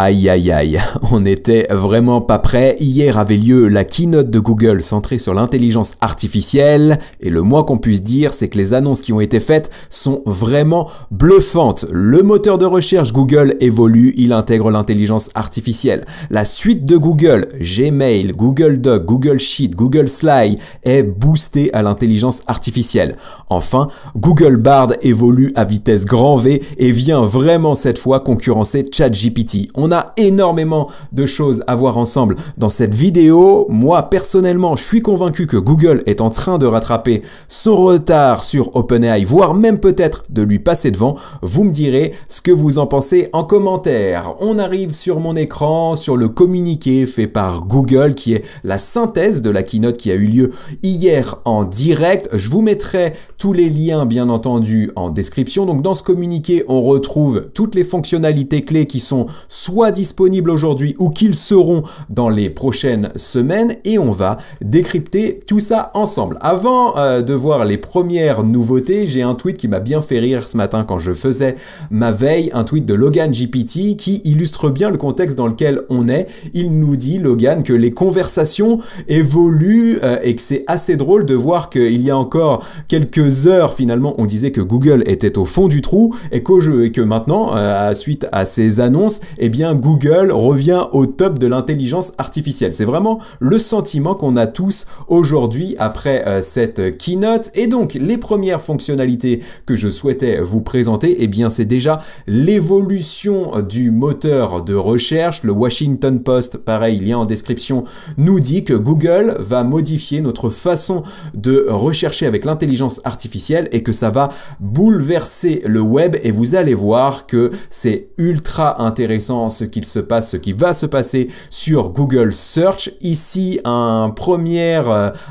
Aïe aïe aïe, on n'était vraiment pas prêt. Hier avait lieu la keynote de Google centrée sur l'intelligence artificielle et le moins qu'on puisse dire c'est que les annonces qui ont été faites sont vraiment bluffantes. Le moteur de recherche Google évolue, il intègre l'intelligence artificielle. La suite de Google, Gmail, Google Doc, Google Sheet, Google Slide est boostée à l'intelligence artificielle. Enfin, Google Bard évolue à vitesse grand V et vient vraiment cette fois concurrencer ChatGPT. On a énormément de choses à voir ensemble dans cette vidéo. Moi, personnellement, je suis convaincu que Google est en train de rattraper son retard sur OpenAI, voire même peut-être de lui passer devant. Vous me direz ce que vous en pensez en commentaire. On arrive sur mon écran, sur le communiqué fait par Google, qui est la synthèse de la keynote qui a eu lieu hier en direct. Je vous mettrai tous les liens, bien entendu, en description. Donc, dans ce communiqué, on retrouve toutes les fonctionnalités clés qui sont soit disponibles aujourd'hui ou qu'ils seront dans les prochaines semaines et on va décrypter tout ça ensemble. Avant de voir les premières nouveautés, j'ai un tweet qui m'a bien fait rire ce matin quand je faisais ma veille, un tweet de Logan GPT qui illustre bien le contexte dans lequel on est. Il nous dit, Logan, que les conversations évoluent et que c'est assez drôle de voir qu'il y a encore quelques heures, finalement, on disait que Google était au fond du trou et que maintenant, suite à ces annonces, eh bien Google revient au top de l'intelligence artificielle. C'est vraiment le sentiment qu'on a tous aujourd'hui après cette keynote. Et donc, les premières fonctionnalités que je souhaitais vous présenter, eh bien, c'est déjà l'évolution du moteur de recherche. Le Washington Post, pareil, lien en description, nous dit que Google va modifier notre façon de rechercher avec l'intelligence artificielle et que ça va bouleverser le web. Et vous allez voir que c'est ultra intéressant ce qui va se passer sur Google Search. Ici, un premier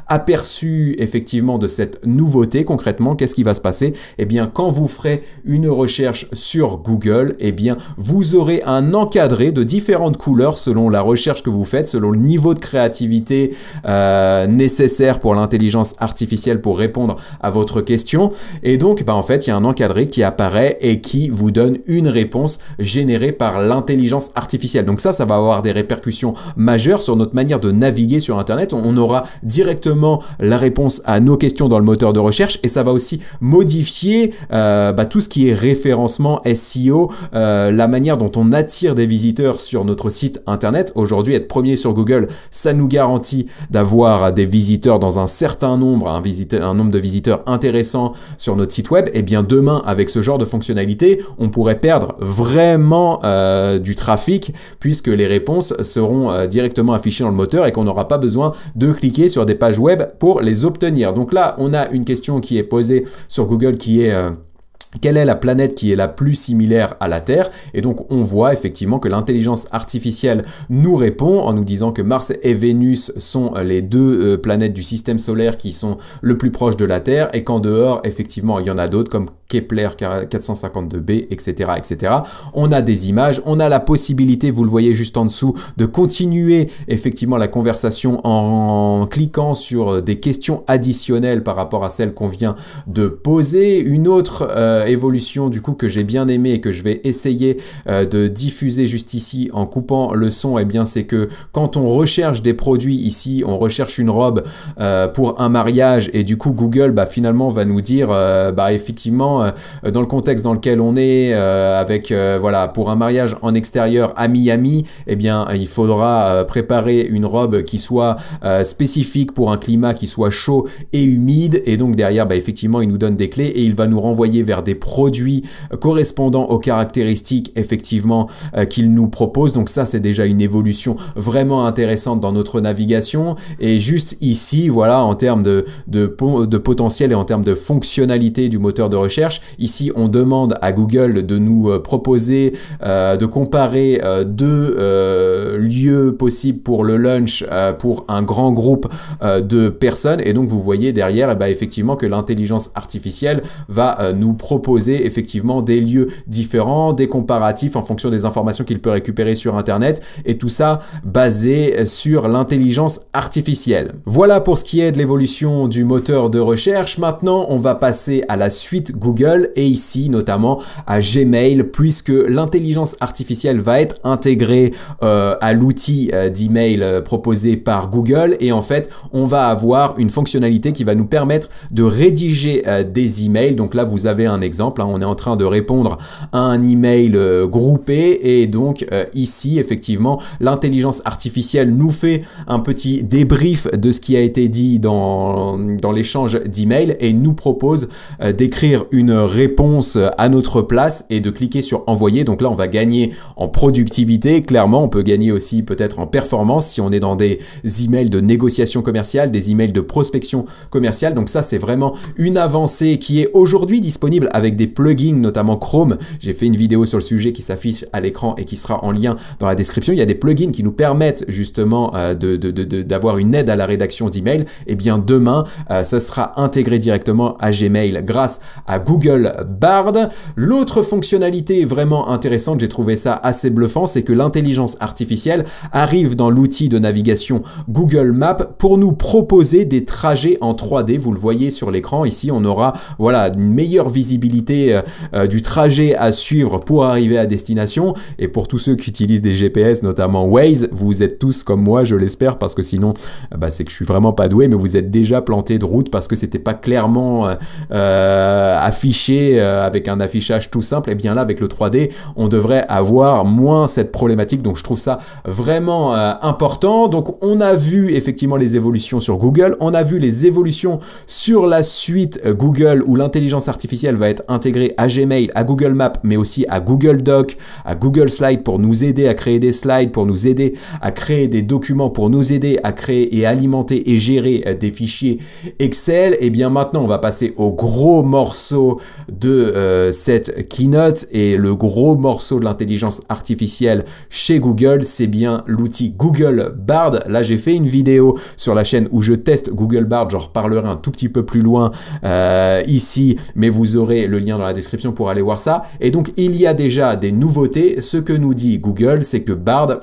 aperçu effectivement de cette nouveauté. Concrètement, qu'est-ce qui va se passer? Eh bien, quand vous ferez une recherche sur Google, eh bien, vous aurez un encadré de différentes couleurs selon la recherche que vous faites, selon le niveau de créativité nécessaire pour l'intelligence artificielle pour répondre à votre question. Et donc, en fait, il y a un encadré qui apparaît et qui vous donne une réponse générée par l'intelligence artificielle. Donc ça va avoir des répercussions majeures sur notre manière de naviguer sur Internet. On aura directement la réponse à nos questions dans le moteur de recherche et ça va aussi modifier tout ce qui est référencement, SEO, la manière dont on attire des visiteurs sur notre site Internet. Aujourd'hui, être premier sur Google, ça nous garantit d'avoir des visiteurs dans un certain nombre, un nombre de visiteurs intéressants sur notre site web. Et bien demain, avec ce genre de fonctionnalité, on pourrait perdre vraiment du trafic puisque les réponses seront directement affichées dans le moteur et qu'on n'aura pas besoin de cliquer sur des pages web pour les obtenir. Donc là, on a une question qui est posée sur Google qui est quelle est la planète qui est la plus similaire à la Terre? Et donc, on voit effectivement que l'intelligence artificielle nous répond en nous disant que Mars et Vénus sont les deux planètes du système solaire qui sont le plus proches de la Terre et qu'en dehors, effectivement, il y en a d'autres comme Kepler 452b, etc., etc. On a des images, on a la possibilité, vous le voyez juste en dessous, de continuer effectivement la conversation en cliquant sur des questions additionnelles par rapport à celles qu'on vient de poser. Une autre évolution du coup que j'ai bien aimé et que je vais essayer de diffuser juste ici en coupant le son, eh bien c'est que quand on recherche des produits ici, on recherche une robe pour un mariage et du coup Google finalement va nous dire effectivement dans le contexte dans lequel on est avec voilà pour un mariage en extérieur à Miami, eh bien il faudra préparer une robe qui soit spécifique pour un climat qui soit chaud et humide et donc derrière effectivement il nous donne des clés et il va nous renvoyer vers des produits correspondant aux caractéristiques effectivement qu'il nous propose. Donc ça c'est déjà une évolution vraiment intéressante dans notre navigation et juste ici voilà en termes de potentiel et en termes de fonctionnalité du moteur de recherche, ici on demande à Google de nous proposer de comparer deux lieux possibles pour le lunch pour un grand groupe de personnes et donc vous voyez derrière effectivement que l'intelligence artificielle va nous proposer effectivement des lieux différents, des comparatifs en fonction des informations qu'il peut récupérer sur Internet et tout ça basé sur l'intelligence artificielle. Voilà pour ce qui est de l'évolution du moteur de recherche. Maintenant, on va passer à la suite Google Google et ici notamment à Gmail, puisque l'intelligence artificielle va être intégrée à l'outil d'email proposé par Google, et en fait on va avoir une fonctionnalité qui va nous permettre de rédiger des emails. Donc là vous avez un exemple, hein, on est en train de répondre à un email groupé, et donc ici effectivement l'intelligence artificielle nous fait un petit débrief de ce qui a été dit dans l'échange d'emails et nous propose d'écrire une réponse à notre place et de cliquer sur envoyer. Donc là on va gagner en productivité, clairement on peut gagner aussi peut-être en performance si on est dans des emails de négociation commerciale, des emails de prospection commerciale. Donc ça c'est vraiment une avancée qui est aujourd'hui disponible avec des plugins, notamment Chrome. J'ai fait une vidéo sur le sujet qui s'affiche à l'écran et qui sera en lien dans la description. Il y a des plugins qui nous permettent justement d'avoir une aide à la rédaction d'emails. Et bien demain, ça sera intégré directement à Gmail grâce à Google Bard. L'autre fonctionnalité vraiment intéressante, j'ai trouvé ça assez bluffant, c'est que l'intelligence artificielle arrive dans l'outil de navigation Google Maps pour nous proposer des trajets en 3D. Vous le voyez sur l'écran. Ici, on aura voilà une meilleure visibilité du trajet à suivre pour arriver à destination. Et pour tous ceux qui utilisent des GPS, notamment Waze, vous êtes tous comme moi, je l'espère, parce que sinon, c'est que je suis vraiment pas doué, mais vous êtes déjà planté de route parce que c'était pas clairement affiché avec un affichage tout simple. Et bien là, avec le 3D, on devrait avoir moins cette problématique. Donc je trouve ça vraiment important. Donc on a vu effectivement les évolutions sur Google, on a vu les évolutions sur la suite Google où l'intelligence artificielle va être intégrée à Gmail, à Google Maps, mais aussi à Google Doc, à Google Slides pour nous aider à créer des slides, pour nous aider à créer des documents, pour nous aider à créer et alimenter et gérer des fichiers Excel. Et bien maintenant on va passer au gros morceau de cette keynote, et le gros morceau de l'intelligence artificielle chez Google, c'est bien l'outil Google Bard. Là j'ai fait une vidéo sur la chaîne où je teste Google Bard, j'en reparlerai un tout petit peu plus loin ici, mais vous aurez le lien dans la description pour aller voir ça. Et donc il y a déjà des nouveautés. Ce que nous dit Google, c'est que Bard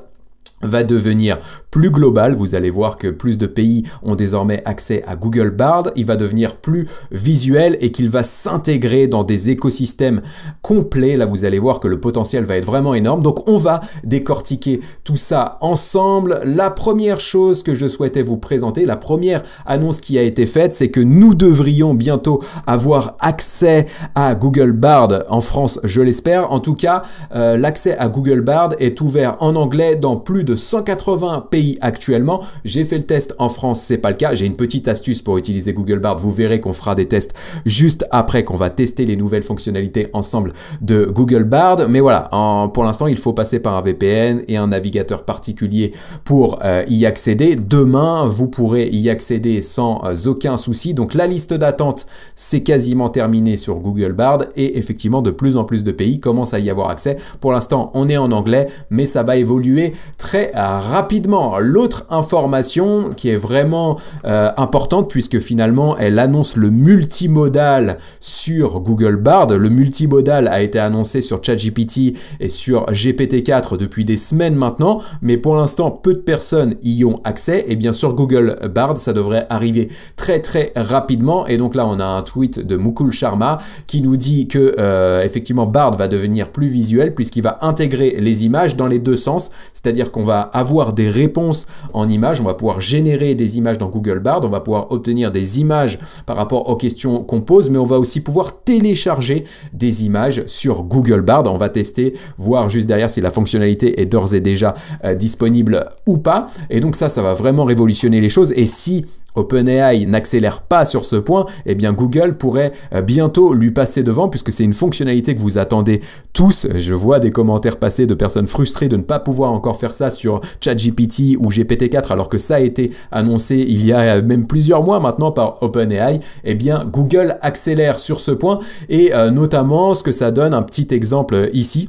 va devenir plus global. Vous allez voir que plus de pays ont désormais accès à Google Bard. Il va devenir plus visuel et qu'il va s'intégrer dans des écosystèmes complets. Là, vous allez voir que le potentiel va être vraiment énorme. Donc, on va décortiquer tout ça ensemble. La première chose que je souhaitais vous présenter, la première annonce qui a été faite, c'est que nous devrions bientôt avoir accès à Google Bard en France, je l'espère. En tout cas, l'accès à Google Bard est ouvert en anglais dans plus de 180 pays actuellement. J'ai fait le test en France, c'est pas le cas. J'ai une petite astuce pour utiliser Google Bard. Vous verrez qu'on fera des tests juste après, qu'on va tester les nouvelles fonctionnalités ensemble de Google Bard. Mais voilà, pour l'instant, il faut passer par un VPN et un navigateur particulier pour y accéder. Demain, vous pourrez y accéder sans aucun souci. Donc la liste d'attente, c'est quasiment terminé sur Google Bard et effectivement, de plus en plus de pays commencent à y avoir accès. Pour l'instant, on est en anglais, mais ça va évoluer très rapidement. L'autre information qui est vraiment importante, puisque finalement elle annonce le multimodal sur Google Bard. Le multimodal a été annoncé sur ChatGPT et sur GPT-4 depuis des semaines maintenant, mais pour l'instant peu de personnes y ont accès. Et bien sur Google Bard, ça devrait arriver très rapidement. Et donc là on a un tweet de Mukul Sharma qui nous dit que effectivement Bard va devenir plus visuel puisqu'il va intégrer les images dans les deux sens, c'est-à-dire qu'on va avoir des réponses en images, on va pouvoir générer des images dans Google Bard, on va pouvoir obtenir des images par rapport aux questions qu'on pose, mais on va aussi pouvoir télécharger des images sur Google Bard. On va tester, voir juste derrière si la fonctionnalité est d'ores et déjà disponible ou pas. Et donc ça va vraiment révolutionner les choses. Et si OpenAI n'accélère pas sur ce point, eh bien Google pourrait bientôt lui passer devant, puisque c'est une fonctionnalité que vous attendez tous. Je vois des commentaires passer de personnes frustrées de ne pas pouvoir encore faire ça sur ChatGPT ou GPT-4, alors que ça a été annoncé il y a même plusieurs mois maintenant par OpenAI. Eh bien Google accélère sur ce point, et notamment ce que ça donne, un petit exemple ici.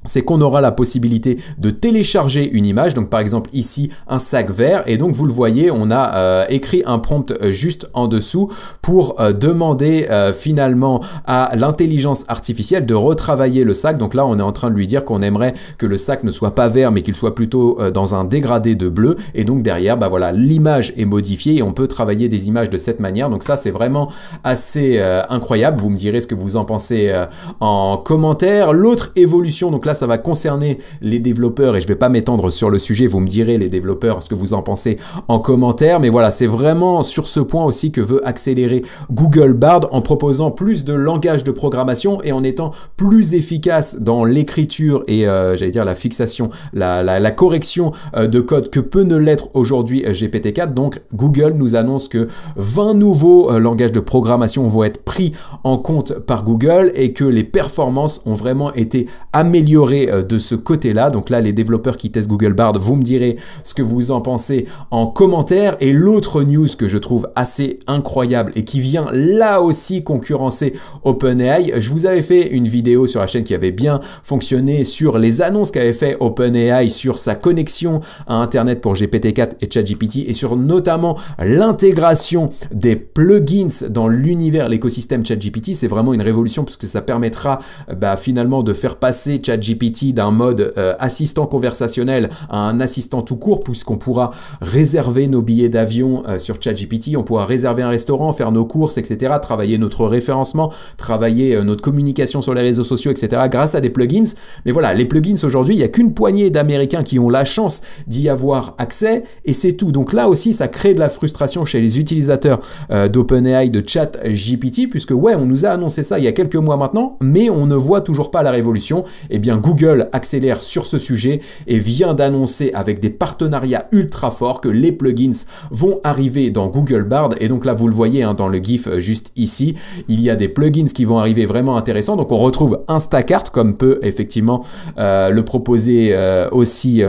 c'est qu'on aura la possibilité de télécharger une image, donc par exemple ici un sac vert, et donc vous le voyez, on a écrit un prompt juste en dessous pour demander finalement à l'intelligence artificielle de retravailler le sac. Donc là on est en train de lui dire qu'on aimerait que le sac ne soit pas vert mais qu'il soit plutôt dans un dégradé de bleu, et donc derrière bah voilà, l'image est modifiée et on peut travailler des images de cette manière. Donc ça c'est vraiment assez incroyable, vous me direz ce que vous en pensez en commentaire. L'autre évolution, donc là ça va concerner les développeurs et je vais pas m'étendre sur le sujet, vous me direz les développeurs ce que vous en pensez en commentaire, mais voilà, c'est vraiment sur ce point aussi que veut accélérer Google Bard en proposant plus de langage de programmation et en étant plus efficace dans l'écriture et j'allais dire la fixation, la correction de code que peut ne l'être aujourd'hui GPT-4. Donc Google nous annonce que 20 nouveaux langages de programmation vont être pris en compte par Google et que les performances ont vraiment été améliorées de ce côté-là. Donc là, les développeurs qui testent Google Bard, vous me direz ce que vous en pensez en commentaire. Et l'autre news que je trouve assez incroyable et qui vient là aussi concurrencer OpenAI, je vous avais fait une vidéo sur la chaîne qui avait bien fonctionné sur les annonces qu'avait fait OpenAI sur sa connexion à Internet pour GPT-4 et ChatGPT et sur notamment l'intégration des plugins dans l'univers, l'écosystème ChatGPT. C'est vraiment une révolution puisque ça permettra finalement de faire passer ChatGPT d'un mode assistant conversationnel à un assistant tout court, puisqu'on pourra réserver nos billets d'avion sur ChatGPT, on pourra réserver un restaurant, faire nos courses, etc., travailler notre référencement, travailler notre communication sur les réseaux sociaux, etc., grâce à des plugins. Mais voilà, les plugins aujourd'hui, il n'y a qu'une poignée d'Américains qui ont la chance d'y avoir accès, et c'est tout. Donc là aussi, ça crée de la frustration chez les utilisateurs d'OpenAI, de ChatGPT, puisque ouais, on nous a annoncé ça il y a quelques mois maintenant, mais on ne voit toujours pas la révolution. Eh bien, Google accélère sur ce sujet et vient d'annoncer avec des partenariats ultra forts que les plugins vont arriver dans Google Bard. Et donc là, vous le voyez dans le GIF juste ici, il y a des plugins qui vont arriver vraiment intéressants. Donc on retrouve Instacart comme peut effectivement le proposer aussi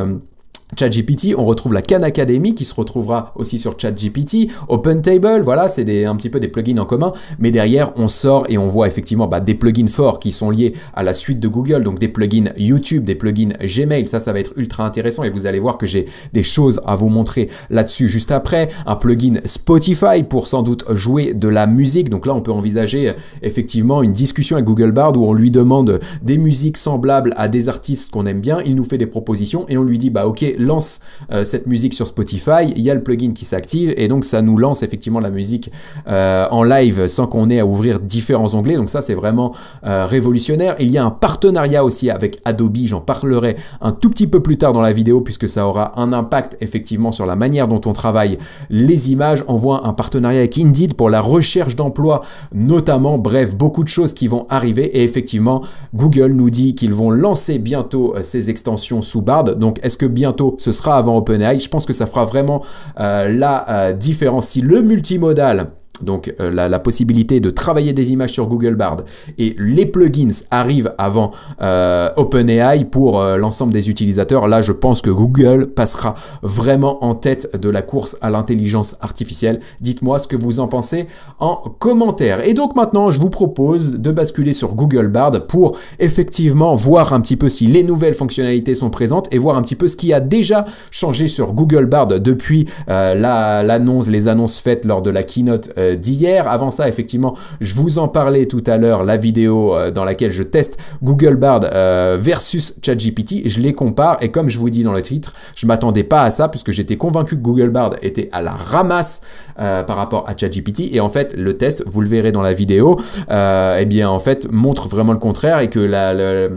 ChatGPT, on retrouve la Khan Academy qui se retrouvera aussi sur ChatGPT, OpenTable, voilà, c'est un petit peu des plugins en commun, mais derrière on sort et on voit effectivement des plugins forts qui sont liés à la suite de Google, donc des plugins YouTube, des plugins Gmail, ça va être ultra intéressant et vous allez voir que j'ai des choses à vous montrer là-dessus juste après, un plugin Spotify pour sans doute jouer de la musique, donc là on peut envisager effectivement une discussion avec Google Bard où on lui demande des musiques semblables à des artistes qu'on aime bien, il nous fait des propositions et on lui dit ok, lance cette musique sur Spotify, il y a le plugin qui s'active et donc ça nous lance effectivement la musique en live sans qu'on ait à ouvrir différents onglets, donc ça c'est vraiment révolutionnaire. Il y a un partenariat aussi avec Adobe, j'en parlerai un tout petit peu plus tard dans la vidéo puisque ça aura un impact effectivement sur la manière dont on travaille les images. On voit un partenariat avec Indeed pour la recherche d'emploi notamment, bref, beaucoup de choses qui vont arriver et effectivement Google nous dit qu'ils vont lancer bientôt ces extensions sous Bard, donc est-ce que bientôt ce sera avant OpenAI? Je pense que ça fera vraiment la différence. Si le multimodal, donc la possibilité de travailler des images sur Google Bard et les plugins arrivent avant OpenAI pour l'ensemble des utilisateurs, là je pense que Google passera vraiment en tête de la course à l'intelligence artificielle. Dites-moi ce que vous en pensez en commentaire. Et donc maintenant je vous propose de basculer sur Google Bard pour effectivement voir un petit peu si les nouvelles fonctionnalités sont présentes et voir un petit peu ce qui a déjà changé sur Google Bard depuis les annonces faites lors de la keynote d'hier. Avant ça, effectivement, je vous en parlais tout à l'heure, la vidéo dans laquelle je teste Google Bard versus ChatGPT, je les compare et comme je vous dis dans le titre, je m'attendais pas à ça puisque j'étais convaincu que Google Bard était à la ramasse par rapport à ChatGPT et en fait, le test, vous le verrez dans la vidéo, eh bien en fait, montre vraiment le contraire et que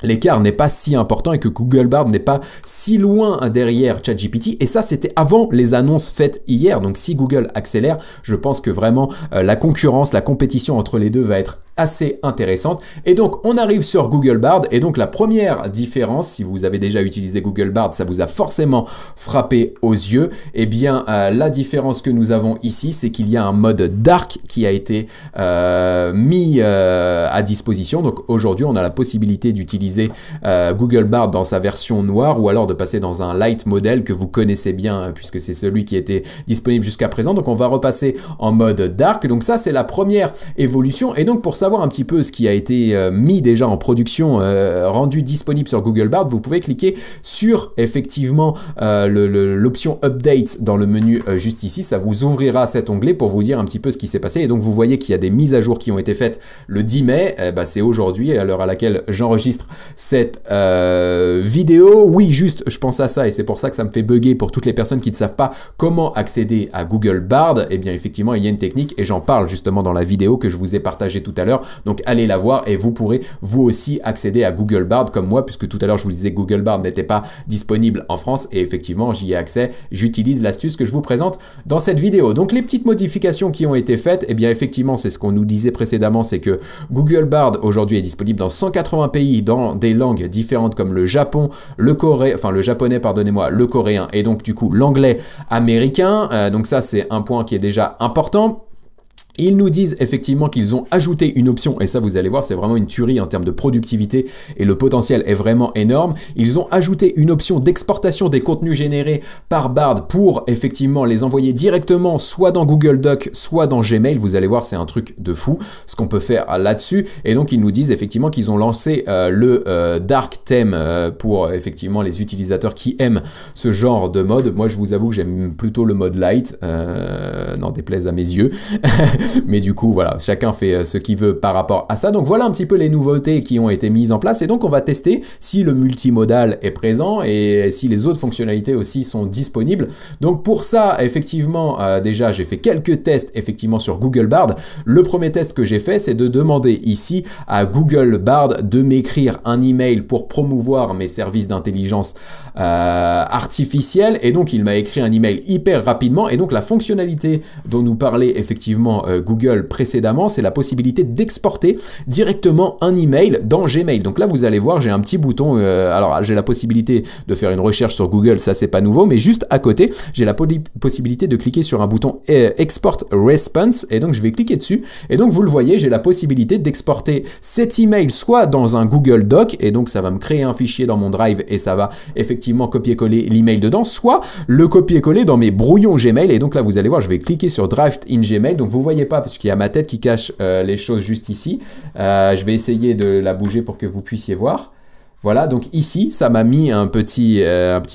l'écart n'est pas si important et que Google Bard n'est pas si loin derrière ChatGPT. Et ça, c'était avant les annonces faites hier. Donc, si Google accélère, je pense que vraiment la concurrence, la compétition entre les deux va être assez intéressante. Et donc, on arrive sur Google Bard. Et donc, la première différence, si vous avez déjà utilisé Google Bard, ça vous a forcément frappé aux yeux. Eh bien, la différence que nous avons ici, c'est qu'il y a un mode dark qui a été mis à disposition. Donc, aujourd'hui, on a la possibilité d'utiliser Google Bard dans sa version noire ou alors de passer dans un light modèle que vous connaissez bien puisque c'est celui qui était disponible jusqu'à présent. Donc, on va repasser en mode dark. Donc, ça, c'est la première évolution. Et donc, pour ça, savoir un petit peu ce qui a été mis déjà en production, rendu disponible sur Google Bard, vous pouvez cliquer sur effectivement l'option Update dans le menu juste ici. Ça vous ouvrira cet onglet pour vous dire un petit peu ce qui s'est passé. Et donc vous voyez qu'il y a des mises à jour qui ont été faites le 10 mai. C'est aujourd'hui, à l'heure à laquelle j'enregistre cette vidéo. Oui, juste, je pense à ça et c'est pour ça que ça me fait bugger pour toutes les personnes qui ne savent pas comment accéder à Google Bard. Eh bien, effectivement, il y a une technique et j'en parle justement dans la vidéo que je vous ai partagée tout à l'heure. Donc, allez la voir et vous pourrez vous aussi accéder à Google Bard comme moi, puisque tout à l'heure, je vous disais que Google Bard n'était pas disponible en France et effectivement, j'y ai accès. J'utilise l'astuce que je vous présente dans cette vidéo. Donc, les petites modifications qui ont été faites, eh bien, effectivement, c'est ce qu'on nous disait précédemment, c'est que Google Bard aujourd'hui est disponible dans 180 pays dans des langues différentes comme le Japon, le japonais, pardonnez-moi, le coréen et donc du coup l'anglais américain. Donc ça, c'est un point qui est déjà important. Ils nous disent effectivement qu'ils ont ajouté une option, et ça vous allez voir, c'est vraiment une tuerie en termes de productivité et le potentiel est vraiment énorme. Ils ont ajouté une option d'exportation des contenus générés par Bard pour effectivement les envoyer directement soit dans Google Docs, soit dans Gmail. Vous allez voir, c'est un truc de fou ce qu'on peut faire là-dessus. Et donc ils nous disent effectivement qu'ils ont lancé le Dark Theme pour effectivement les utilisateurs qui aiment ce genre de mode. Moi je vous avoue que j'aime plutôt le mode light, n'en déplaise à mes yeux. Mais du coup, voilà, chacun fait ce qu'il veut par rapport à ça. Donc voilà un petit peu les nouveautés qui ont été mises en place. Et donc on va tester si le multimodal est présent et si les autres fonctionnalités aussi sont disponibles. Donc pour ça, effectivement, déjà j'ai fait quelques tests effectivement sur Google Bard. Le premier test que j'ai fait, c'est de demander ici à Google Bard de m'écrire un email pour promouvoir mes services d'intelligence artificielle. Et donc il m'a écrit un email hyper rapidement. Et donc la fonctionnalité dont nous parlait effectivement Google précédemment, c'est la possibilité d'exporter directement un email dans Gmail. Donc là, vous allez voir, j'ai un petit bouton. Alors, j'ai la possibilité de faire une recherche sur Google, ça c'est pas nouveau, mais juste à côté, j'ai la possibilité de cliquer sur un bouton Export Response, et donc je vais cliquer dessus. Et donc vous le voyez, j'ai la possibilité d'exporter cet email soit dans un Google Doc, et donc ça va me créer un fichier dans mon Drive et ça va effectivement copier-coller l'email dedans, soit le copier-coller dans mes brouillons Gmail. Et donc là, vous allez voir, je vais cliquer sur Draft in Gmail. Donc vous voyez pas parce qu'il y a ma tête qui cache les choses juste ici. Je vais essayer de la bouger pour que vous puissiez voir. Voilà, donc ici, ça m'a mis un petit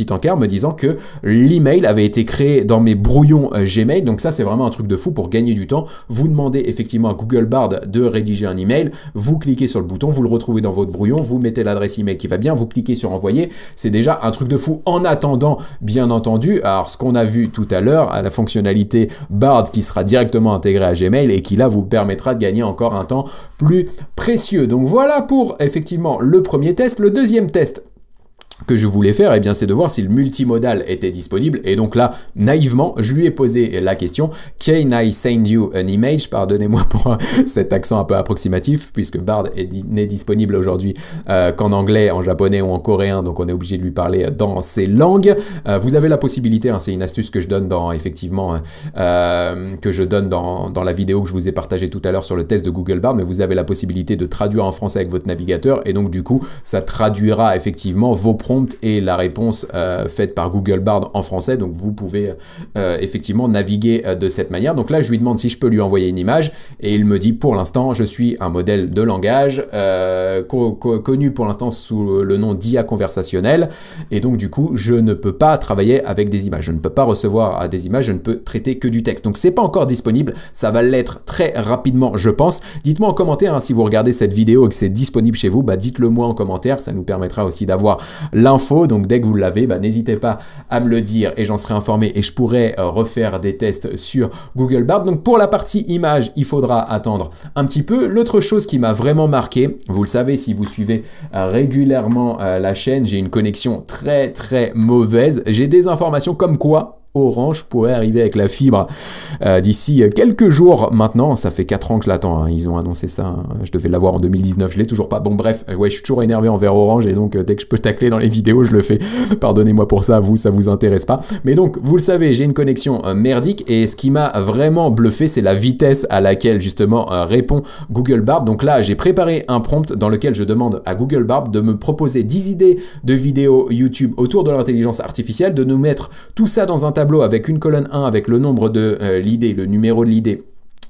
encart me disant que l'email avait été créé dans mes brouillons Gmail. Donc ça, c'est vraiment un truc de fou pour gagner du temps. Vous demandez effectivement à Google Bard de rédiger un email. Vous cliquez sur le bouton, vous le retrouvez dans votre brouillon, vous mettez l'adresse email qui va bien, vous cliquez sur envoyer. C'est déjà un truc de fou. En attendant, bien entendu, alors ce qu'on a vu tout à l'heure, à la fonctionnalité Bard qui sera directement intégrée à Gmail et qui là vous permettra de gagner encore un temps plus précieux. Donc voilà pour effectivement le premier test. Le deuxième test que je voulais faire, eh bien, c'est de voir si le multimodal était disponible. Et donc là, naïvement, je lui ai posé la question « Can I send you an image ?» Pardonnez-moi pour cet accent un peu approximatif, puisque Bard n'est disponible aujourd'hui qu'en anglais, en japonais ou en coréen, donc on est obligé de lui parler dans ces langues. Vous avez la possibilité, hein, c'est une astuce que je donne dans, effectivement, dans la vidéo que je vous ai partagée tout à l'heure sur le test de Google Bard, mais vous avez la possibilité de traduire en français avec votre navigateur, et donc du coup, ça traduira effectivement vos prompts et la réponse faite par Google Bard en français. Donc vous pouvez effectivement naviguer de cette manière. Donc là, je lui demande si je peux lui envoyer une image et il me dit pour l'instant, je suis un modèle de langage connu pour l'instant sous le nom d'IA conversationnel, et donc du coup, je ne peux pas travailler avec des images. Je ne peux pas recevoir des images, je ne peux traiter que du texte. Donc c'est pas encore disponible, ça va l'être très rapidement, je pense. Dites-moi en commentaire hein, si vous regardez cette vidéo et que c'est disponible chez vous, dites-le moi en commentaire, ça nous permettra aussi d'avoir l'info. Donc dès que vous l'avez, n'hésitez pas à me le dire et j'en serai informé et je pourrai refaire des tests sur Google Bard. Donc pour la partie image, il faudra attendre un petit peu. L'autre chose qui m'a vraiment marqué, vous le savez si vous suivez régulièrement la chaîne, j'ai une connexion très très mauvaise. J'ai des informations comme quoi Orange pourrait arriver avec la fibre d'ici quelques jours maintenant. Ça fait 4 ans que je l'attends, hein. Ils ont annoncé ça, hein. Je devais l'avoir en 2019, je l'ai toujours pas. Bon bref, ouais, je suis toujours énervé envers Orange et donc dès que je peux tacler dans les vidéos, je le fais. Pardonnez-moi pour ça, ça vous intéresse pas. Mais donc, vous le savez, j'ai une connexion merdique et ce qui m'a vraiment bluffé, c'est la vitesse à laquelle justement répond Google Bard. Donc là, j'ai préparé un prompt dans lequel je demande à Google Bard de me proposer 10 idées de vidéos YouTube autour de l'intelligence artificielle, de nous mettre tout ça dans un tableau avec une colonne 1 avec le nombre de l'idée, le numéro de l'idée,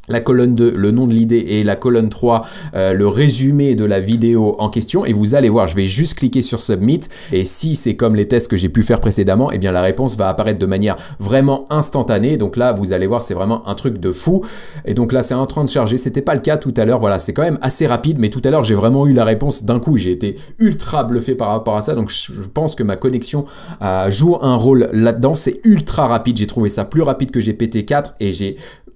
la colonne 2, le nom de l'idée, et la colonne 3, le résumé de la vidéo en question, et vous allez voir, je vais juste cliquer sur Submit, et si c'est comme les tests que j'ai pu faire précédemment, eh bien la réponse va apparaître de manière vraiment instantanée. Donc là, vous allez voir, c'est vraiment un truc de fou, et donc là, c'est en train de charger. C'était pas le cas tout à l'heure, voilà, c'est quand même assez rapide, mais tout à l'heure, j'ai vraiment eu la réponse d'un coup. J'ai été ultra bluffé par rapport à ça, donc je pense que ma connexion joue un rôle là-dedans. C'est ultra rapide, j'ai trouvé ça plus rapide que GPT-4, et j'ai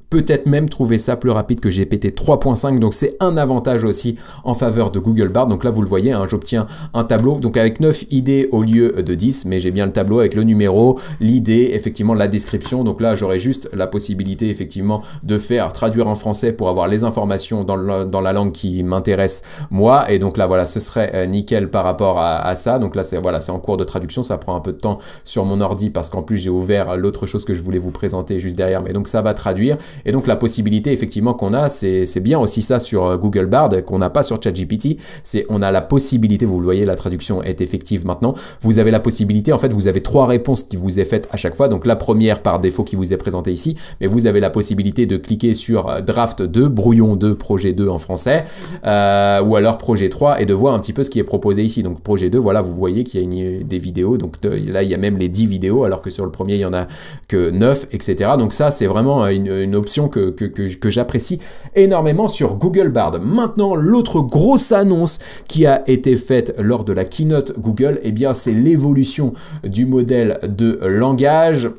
peut-être même trouver ça plus rapide que GPT 3.5, donc c'est un avantage aussi en faveur de Google Bard. Donc là vous le voyez, hein, j'obtiens un tableau donc avec 9 idées au lieu de 10, mais j'ai bien le tableau avec le numéro, l'idée, effectivement la description. Donc là j'aurai juste la possibilité effectivement de faire traduire en français pour avoir les informations dans la langue qui m'intéresse moi, et donc là voilà, ce serait nickel par rapport à ça. Donc là c'est voilà, c'est en cours de traduction, ça prend un peu de temps sur mon ordi parce qu'en plus j'ai ouvert l'autre chose que je voulais vous présenter juste derrière, mais donc ça va traduire. Et donc la possibilité effectivement qu'on a, c'est bien aussi ça sur Google Bard, qu'on n'a pas sur ChatGPT, c'est on a la possibilité, vous le voyez, la traduction est effective maintenant, vous avez la possibilité, en fait vous avez 3 réponses qui vous est faites à chaque fois, donc la première par défaut qui vous est présentée ici, mais vous avez la possibilité de cliquer sur Draft 2, Brouillon 2, Projet 2 en français, ou alors Projet 3, et de voir un petit peu ce qui est proposé ici. Donc Projet 2, voilà, vous voyez qu'il y a des vidéos, donc là il y a même les 10 vidéos, alors que sur le premier il y en a que 9, etc. Donc ça c'est vraiment une option que j'apprécie énormément sur Google Bard. Maintenant, l'autre grosse annonce qui a été faite lors de la keynote Google, eh bien, c'est l'évolution du modèle de langage.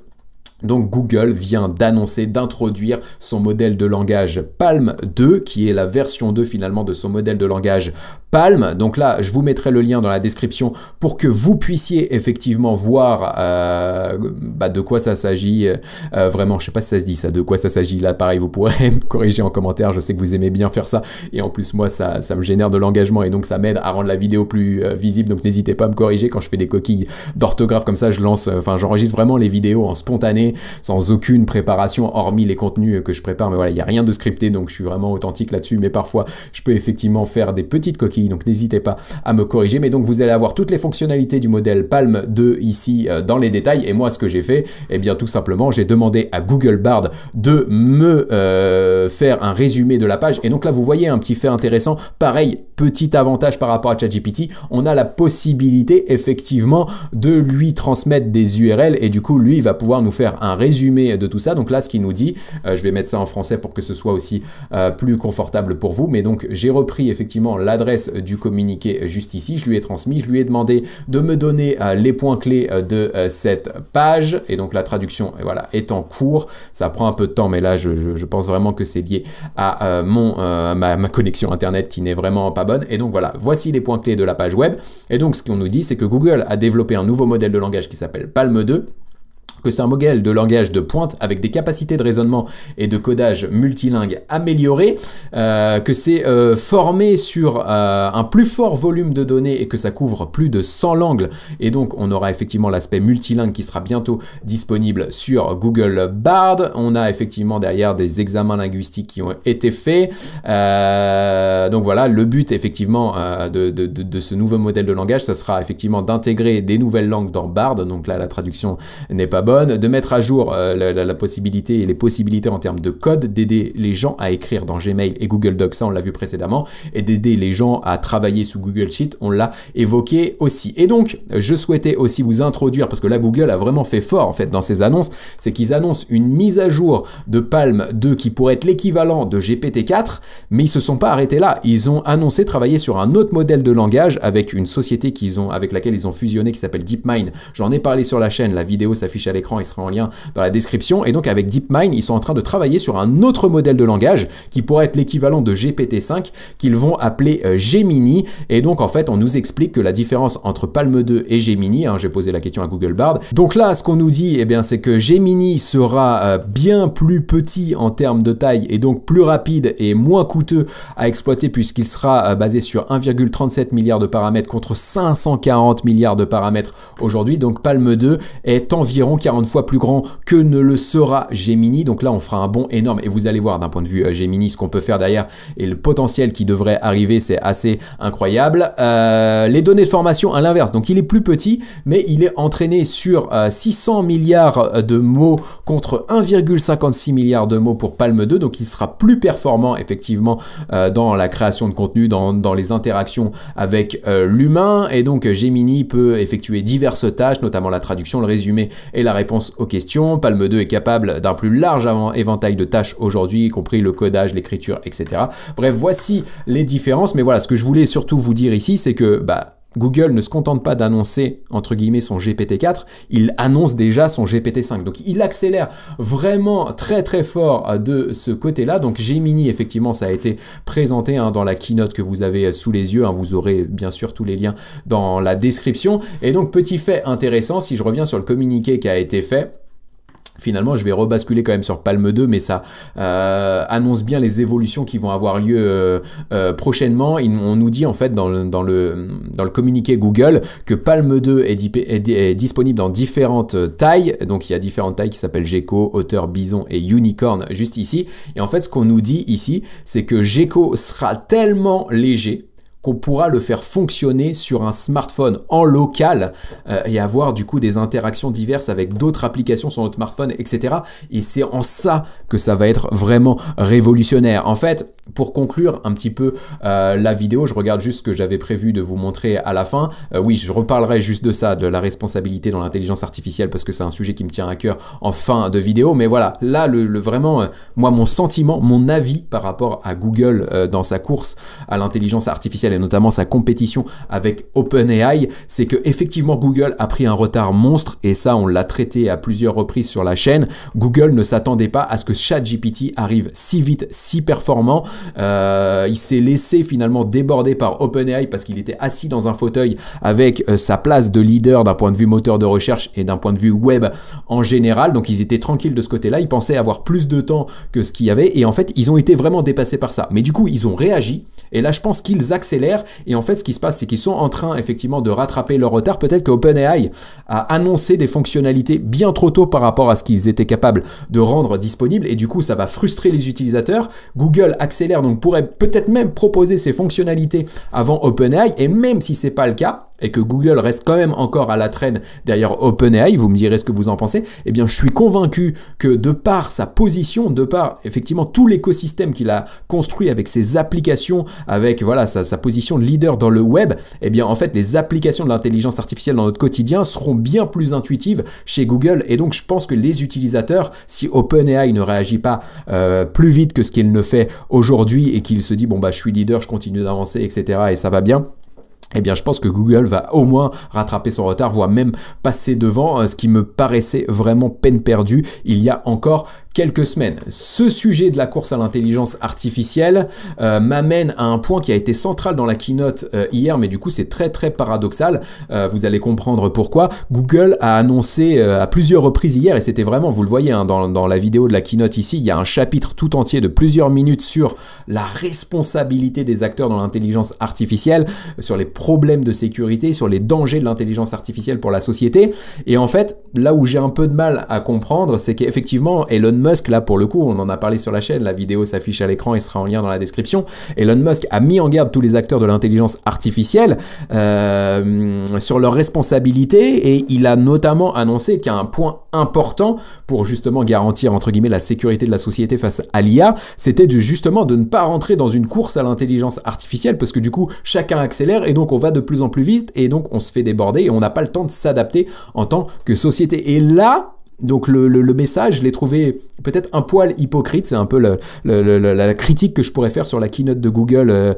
Donc Google vient d'annoncer, d'introduire son modèle de langage Palm 2, qui est la version 2 finalement de son modèle de langage Palm. Donc là, je vous mettrai le lien dans la description pour que vous puissiez effectivement voir de quoi ça s'agit. Vraiment, je sais pas si ça se dit ça, de quoi ça s'agit. Là, pareil, vous pourrez me corriger en commentaire. Je sais que vous aimez bien faire ça. Et en plus, moi, ça me génère de l'engagement et donc ça m'aide à rendre la vidéo plus visible. Donc n'hésitez pas à me corriger quand je fais des coquilles d'orthographe comme ça. J'enregistre vraiment les vidéos en spontané, sans aucune préparation, hormis les contenus que je prépare. Mais voilà, il n'y a rien de scripté, donc je suis vraiment authentique là-dessus. Mais parfois, je peux effectivement faire des petites coquilles. Donc n'hésitez pas à me corriger, mais donc vous allez avoir toutes les fonctionnalités du modèle Palm 2 ici dans les détails. Et moi ce que j'ai fait, eh bien tout simplement j'ai demandé à Google Bard de me faire un résumé de la page. Et donc là vous voyez un petit fait intéressant, pareil, petit avantage par rapport à ChatGPT, on a la possibilité effectivement de lui transmettre des URL et du coup lui il va pouvoir nous faire un résumé de tout ça. Donc là ce qu'il nous dit, je vais mettre ça en français pour que ce soit aussi plus confortable pour vous, mais donc j'ai repris effectivement l'adresse du communiqué juste ici, je lui ai transmis, je lui ai demandé de me donner les points clés de cette page, et donc la traduction voilà, est en cours, ça prend un peu de temps, mais là je pense vraiment que c'est lié à ma connexion internet qui n'est vraiment pas bonne. Et donc voilà, voici les points clés de la page web, et donc ce qu'on nous dit c'est que Google a développé un nouveau modèle de langage qui s'appelle Palm 2, que c'est un modèle de langage de pointe avec des capacités de raisonnement et de codage multilingue améliorées, que c'est formé sur un plus fort volume de données et que ça couvre plus de 100 langues, et donc on aura effectivement l'aspect multilingue qui sera bientôt disponible sur Google Bard. On a effectivement derrière des examens linguistiques qui ont été faits, donc voilà, le but effectivement de ce nouveau modèle de langage, ça sera effectivement d'intégrer des nouvelles langues dans Bard, donc là la traduction n'est pas bonne, de mettre à jour la possibilité et les possibilités en termes de code, d'aider les gens à écrire dans Gmail et Google Docs, ça on l'a vu précédemment, et d'aider les gens à travailler sous Google Sheet, on l'a évoqué aussi. Et donc je souhaitais aussi vous introduire, parce que là Google a vraiment fait fort en fait dans ses annonces, c'est qu'ils annoncent une mise à jour de Palm 2 qui pourrait être l'équivalent de GPT-4, mais ils se sont pas arrêtés là, ils ont annoncé travailler sur un autre modèle de langage avec une société avec laquelle ils ont fusionné qui s'appelle DeepMind. J'en ai parlé sur la chaîne, la vidéo s'affiche à l'écran, il sera en lien dans la description. Et donc avec DeepMind, ils sont en train de travailler sur un autre modèle de langage qui pourrait être l'équivalent de GPT-5 qu'ils vont appeler Gemini. Et donc en fait on nous explique que la différence entre Palm 2 et Gemini, j'ai posé la question à Google Bard, donc là ce qu'on nous dit, eh bien c'est que Gemini sera bien plus petit en termes de taille et donc plus rapide et moins coûteux à exploiter puisqu'il sera basé sur 1,37 milliard de paramètres contre 540 milliards de paramètres aujourd'hui. Donc Palm 2 est environ 140 fois plus grand que ne le sera Gemini. Donc là, on fera un bond énorme et vous allez voir d'un point de vue Gemini ce qu'on peut faire derrière et le potentiel qui devrait arriver, c'est assez incroyable. Les données de formation à l'inverse, donc il est plus petit, mais il est entraîné sur 600 milliards de mots contre 1,56 milliard de mots pour Palm 2, donc il sera plus performant effectivement dans la création de contenu, dans les interactions avec l'humain, et donc Gemini peut effectuer diverses tâches, notamment la traduction, le résumé et la réponse aux questions. Palm 2 est capable d'un plus large éventail de tâches aujourd'hui, y compris le codage, l'écriture, etc. Bref, voici les différences, mais voilà, ce que je voulais surtout vous dire ici, c'est que Google ne se contente pas d'annoncer, entre guillemets, son GPT-4, il annonce déjà son GPT-5. Donc, il accélère vraiment très très fort de ce côté-là. Donc, Gemini, effectivement, ça a été présenté dans la keynote que vous avez sous les yeux. Vous aurez bien sûr tous les liens dans la description. Et donc, petit fait intéressant, si je reviens sur le communiqué qui a été fait, finalement, je vais rebasculer quand même sur Palm 2, mais ça annonce bien les évolutions qui vont avoir lieu prochainement. On nous dit en fait dans le communiqué Google que Palm 2 est disponible dans différentes tailles. Donc il y a différentes tailles qui s'appellent Gecko, Otter, Bison et Unicorn juste ici. Et en fait, ce qu'on nous dit ici, c'est que Gecko sera tellement léger qu'on pourra le faire fonctionner sur un smartphone en local et avoir du coup des interactions diverses avec d'autres applications sur notre smartphone, etc. Et c'est en ça que ça va être vraiment révolutionnaire. En fait, pour conclure un petit peu la vidéo, je regarde juste ce que j'avais prévu de vous montrer à la fin. Oui, je reparlerai juste de ça, de la responsabilité dans l'intelligence artificielle, parce que c'est un sujet qui me tient à cœur en fin de vidéo. Mais voilà, là, vraiment, moi, mon sentiment, mon avis par rapport à Google dans sa course à l'intelligence artificielle, et notamment sa compétition avec OpenAI, c'est que effectivement Google a pris un retard monstre, et ça on l'a traité à plusieurs reprises sur la chaîne. Google ne s'attendait pas à ce que ChatGPT arrive si vite, si performant. Il s'est laissé finalement déborder par OpenAI parce qu'il était assis dans un fauteuil avec sa place de leader d'un point de vue moteur de recherche et d'un point de vue web en général. Donc ils étaient tranquilles de ce côté-là, ils pensaient avoir plus de temps que ce qu'il y avait, et en fait ils ont été vraiment dépassés par ça. Mais du coup ils ont réagi, et là je pense qu'ils accélèrent. Et en fait, ce qui se passe, c'est qu'ils sont en train effectivement de rattraper leur retard. Peut-être que OpenAI a annoncé des fonctionnalités bien trop tôt par rapport à ce qu'ils étaient capables de rendre disponible, et du coup, ça va frustrer les utilisateurs. Google accélère, donc pourrait peut-être même proposer ces fonctionnalités avant OpenAI, et même si c'est pas le cas, et que Google reste quand même encore à la traîne derrière OpenAI, vous me direz ce que vous en pensez, eh bien je suis convaincu que de par sa position, de par effectivement tout l'écosystème qu'il a construit avec ses applications, avec voilà sa position de leader dans le web, eh bien en fait les applications de l'intelligence artificielle dans notre quotidien seront bien plus intuitives chez Google, et donc je pense que les utilisateurs, si OpenAI ne réagit pas plus vite que ce qu'il ne fait aujourd'hui, et qu'il se dit bon je suis leader, je continue d'avancer, etc. et ça va bien, eh bien, je pense que Google va au moins rattraper son retard, voire même passer devant, ce qui me paraissait vraiment peine perdue il y a encore quelques semaines. Ce sujet de la course à l'intelligence artificielle m'amène à un point qui a été central dans la keynote hier, mais du coup c'est très très paradoxal, vous allez comprendre pourquoi. Google a annoncé à plusieurs reprises hier, et c'était vraiment, vous le voyez dans la vidéo de la keynote ici, il y a un chapitre tout entier de plusieurs minutes sur la responsabilité des acteurs dans l'intelligence artificielle, sur les problèmes de sécurité, sur les dangers de l'intelligence artificielle pour la société. Et en fait, là où j'ai un peu de mal à comprendre, c'est qu'effectivement Elon Musk, là pour le coup, on en a parlé sur la chaîne, la vidéo s'affiche à l'écran et sera en lien dans la description. Elon Musk a mis en garde tous les acteurs de l'intelligence artificielle sur leurs responsabilités, et il a notamment annoncé qu'un point important pour justement garantir entre guillemets la sécurité de la société face à l'IA, c'était justement de ne pas rentrer dans une course à l'intelligence artificielle, parce que du coup chacun accélère et donc on va de plus en plus vite, et donc on se fait déborder et on n'a pas le temps de s'adapter en tant que société. Et là, donc le message, je l'ai trouvé peut-être un poil hypocrite, c'est un peu la critique que je pourrais faire sur la keynote de Google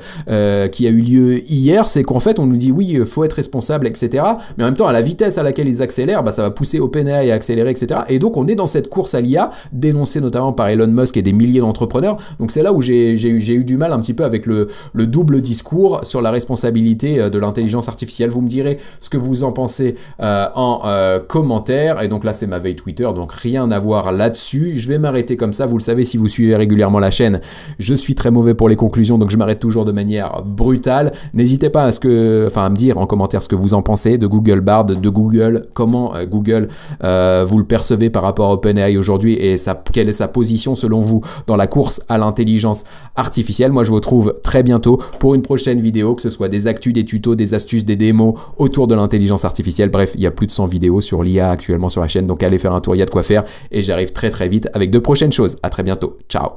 qui a eu lieu hier, c'est qu'en fait on nous dit oui, il faut être responsable, etc. Mais en même temps, à la vitesse à laquelle ils accélèrent, ça va pousser OpenAI à accélérer, etc. Et donc on est dans cette course à l'IA, dénoncée notamment par Elon Musk et des milliers d'entrepreneurs. Donc c'est là où j'ai eu du mal un petit peu avec le double discours sur la responsabilité de l'intelligence artificielle. Vous me direz ce que vous en pensez en commentaire, et donc là c'est ma veille Twitter Twitter, donc rien à voir là-dessus. Je vais m'arrêter comme ça, vous le savez si vous suivez régulièrement la chaîne, je suis très mauvais pour les conclusions, donc je m'arrête toujours de manière brutale. N'hésitez pas à me dire en commentaire ce que vous en pensez de Google Bard, de Google, comment Google vous le percevez par rapport à OpenAI aujourd'hui et quelle est sa position selon vous dans la course à l'intelligence artificielle. Moi je vous retrouve très bientôt pour une prochaine vidéo, que ce soit des actus, des tutos, des astuces, des démos autour de l'intelligence artificielle. Bref, il y a plus de 100 vidéos sur l'IA actuellement sur la chaîne, donc allez faire un tour, il y a de quoi faire et j'arrive très très vite avec de prochaines choses. À très bientôt, ciao.